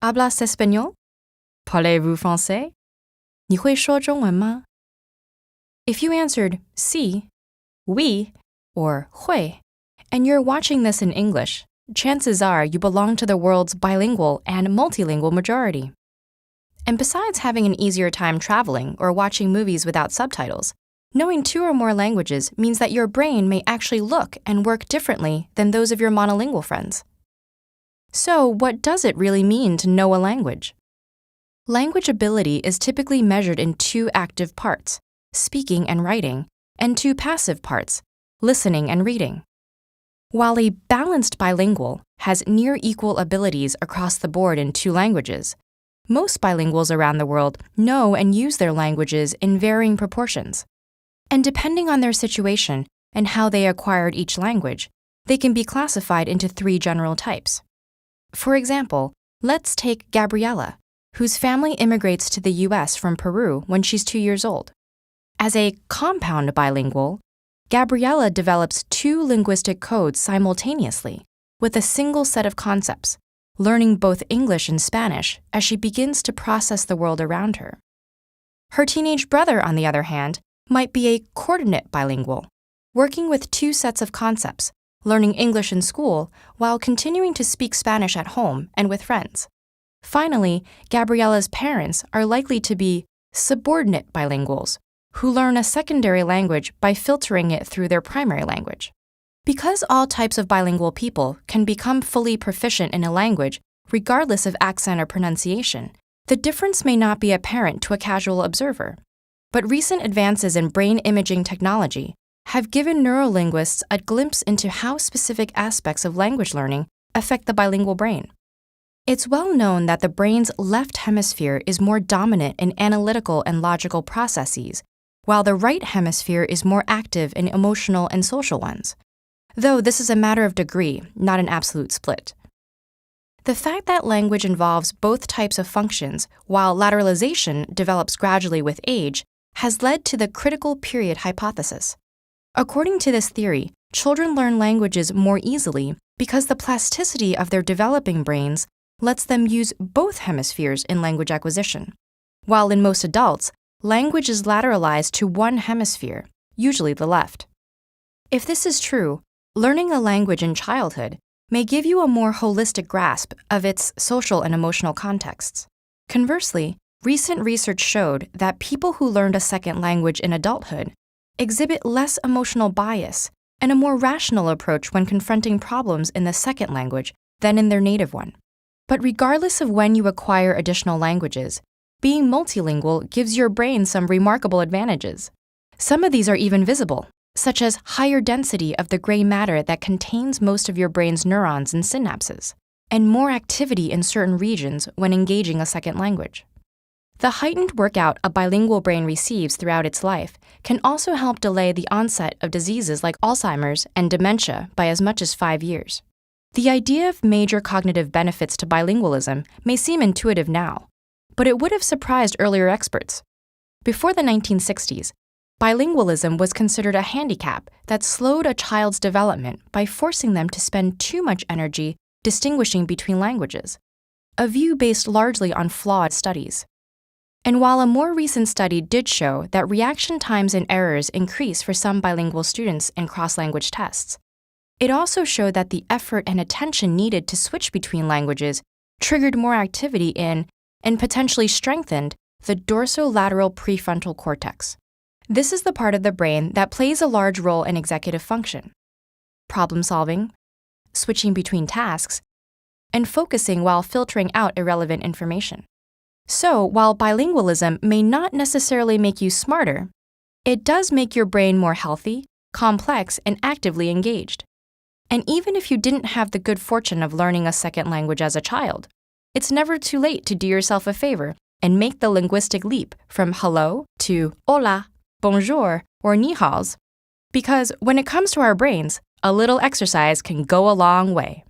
Hablas español? Parlez-vous français? 你会说中文吗? If you answered sí, oui, or 会, and you're watching this in English, chances are you belong to the world's bilingual and multilingual majority. And besides having an easier time traveling or watching movies without subtitles, knowing 2 or more languages means that your brain may actually look and work differently than those of your monolingual friends. So, what does it really mean to know a language? Language ability is typically measured in 2 active parts, speaking and writing, and 2 passive parts, listening and reading. While a balanced bilingual has near equal abilities across the board in 2 languages, most bilinguals around the world know and use their languages in varying proportions. And depending on their situation and how they acquired each language, they can be classified into 3 general types. For example, let's take Gabriella, whose family immigrates to the US from Peru when she's 2 years old. As a compound bilingual, Gabriella develops 2 linguistic codes simultaneously with a single set of concepts, learning both English and Spanish as she begins to process the world around her. Her teenage brother, on the other hand, might be a coordinate bilingual, working with 2 sets of concepts, learning English in school while continuing to speak Spanish at home and with friends. Finally, Gabriella's parents are likely to be subordinate bilinguals, who learn a secondary language by filtering it through their primary language. Because all types of bilingual people can become fully proficient in a language regardless of accent or pronunciation, the difference may not be apparent to a casual observer. But recent advances in brain imaging technology have given neurolinguists a glimpse into how specific aspects of language learning affect the bilingual brain. It's well known that the brain's left hemisphere is more dominant in analytical and logical processes, while the right hemisphere is more active in emotional and social ones. Though this is a matter of degree, not an absolute split. The fact that language involves both types of functions, while lateralization develops gradually with age, has led to the critical period hypothesis. According to this theory, children learn languages more easily because the plasticity of their developing brains lets them use both hemispheres in language acquisition, while in most adults, language is lateralized to one hemisphere, usually the left. If this is true, learning a language in childhood may give you a more holistic grasp of its social and emotional contexts. Conversely, recent research showed that people who learned a second language in adulthood exhibit less emotional bias and a more rational approach when confronting problems in the second language than in their native one. But regardless of when you acquire additional languages, being multilingual gives your brain some remarkable advantages. Some of these are even visible, such as higher density of the gray matter that contains most of your brain's neurons and synapses, and more activity in certain regions when engaging a second language. The heightened workout a bilingual brain receives throughout its life can also help delay the onset of diseases like Alzheimer's and dementia by as much as 5 years. The idea of major cognitive benefits to bilingualism may seem intuitive now, but it would have surprised earlier experts. Before the 1960s, bilingualism was considered a handicap that slowed a child's development by forcing them to spend too much energy distinguishing between languages, a view based largely on flawed studies. And while a more recent study did show that reaction times and errors increase for some bilingual students in cross-language tests, it also showed that the effort and attention needed to switch between languages triggered more activity in, and potentially strengthened, the dorsolateral prefrontal cortex. This is the part of the brain that plays a large role in executive function, problem solving, switching between tasks, and focusing while filtering out irrelevant information. So, while bilingualism may not necessarily make you smarter, it does make your brain more healthy, complex, and actively engaged. And even if you didn't have the good fortune of learning a second language as a child, it's never too late to do yourself a favor and make the linguistic leap from hello to hola, bonjour, or ni haos. Because when it comes to our brains, a little exercise can go a long way.